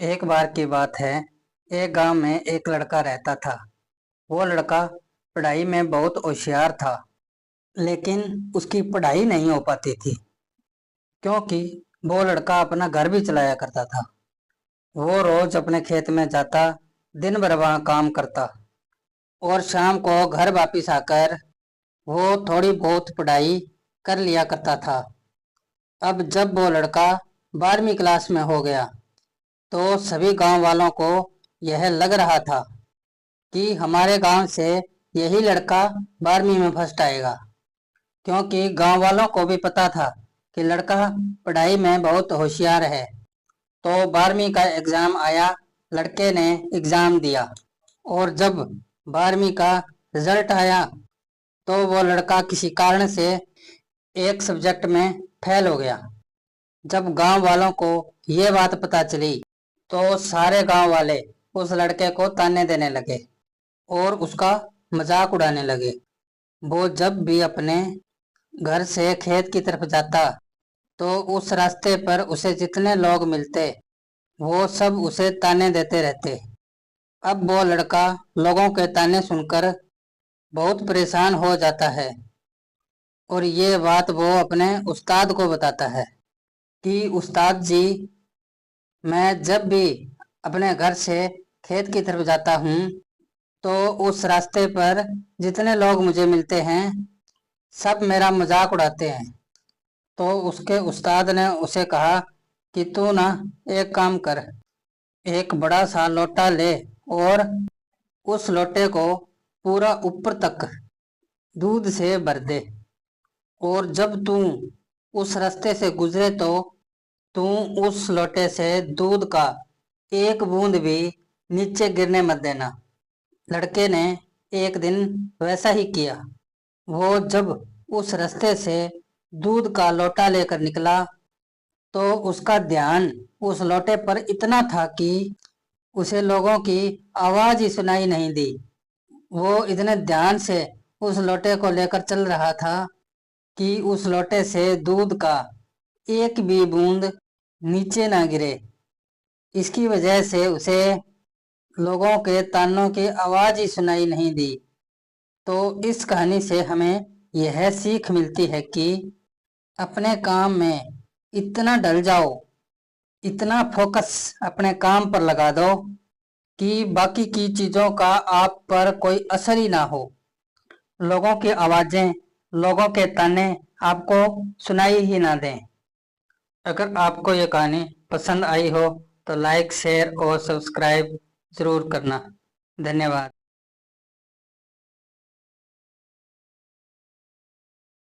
एक बार की बात है। एक गांव में एक लड़का रहता था। वो लड़का पढ़ाई में बहुत होशियार था, लेकिन उसकी पढ़ाई नहीं हो पाती थी, क्योंकि वो लड़का अपना घर भी चलाया करता था। वो रोज अपने खेत में जाता, दिन भर वहाँ काम करता और शाम को घर वापिस आकर वो थोड़ी बहुत पढ़ाई कर लिया करता था। अब जब वो लड़का 12वीं क्लास में हो गया, तो सभी गांव वालों को यह लग रहा था कि हमारे गांव से यही लड़का 12वीं में फर्स्ट आएगा, क्योंकि गांव वालों को भी पता था कि लड़का पढ़ाई में बहुत होशियार है। तो 12वीं का एग्जाम आया, लड़के ने एग्जाम दिया और जब 12वीं का रिजल्ट आया तो वो लड़का किसी कारण से एक सब्जेक्ट में फेल हो गया। जब गांव वालों को ये बात पता चली तो सारे गांव वाले उस लड़के को ताने देने लगे और उसका मजाक उड़ाने लगे। वो जब भी अपने घर से खेत की तरफ जाता तो उस रास्ते पर उसे जितने लोग मिलते वो सब उसे ताने देते रहते। अब वो लड़का लोगों के ताने सुनकर बहुत परेशान हो जाता है और ये बात वो अपने उस्ताद को बताता है कि उस्ताद जी, मैं जब भी अपने घर से खेत की तरफ जाता हूँ तो उस रास्ते पर जितने लोग मुझे मिलते हैं सब मेरा मजाक उड़ाते हैं। तो उसके उस्ताद ने उसे कहा कि तू ना एक काम कर, एक बड़ा सा लोटा ले और उस लोटे को पूरा ऊपर तक दूध से भर दे और जब तू उस रास्ते से गुजरे तो तू उस लोटे से दूध का एक बूंद भी नीचे गिरने मत देना। लड़के ने एक दिन वैसा ही किया। वो जब उस रास्ते से दूध का लोटा लेकर निकला तो उसका ध्यान उस लोटे पर इतना था कि उसे लोगों की आवाज ही सुनाई नहीं दी। वो इतने ध्यान से उस लोटे को लेकर चल रहा था कि उस लोटे से दूध का एक भी बूंद नीचे ना गिरे। इसकी वजह से उसे लोगों के तानों की आवाज ही सुनाई नहीं दी। तो इस कहानी से हमें यह सीख मिलती है कि अपने काम में इतना डल जाओ, इतना फोकस अपने काम पर लगा दो कि बाकी की चीजों का आप पर कोई असर ही ना हो। लोगों की आवाजें, लोगों के ताने आपको सुनाई ही ना दें। अगर आपको ये कहानी पसंद आई हो तो लाइक, शेयर और सब्सक्राइब जरूर करना। धन्यवाद।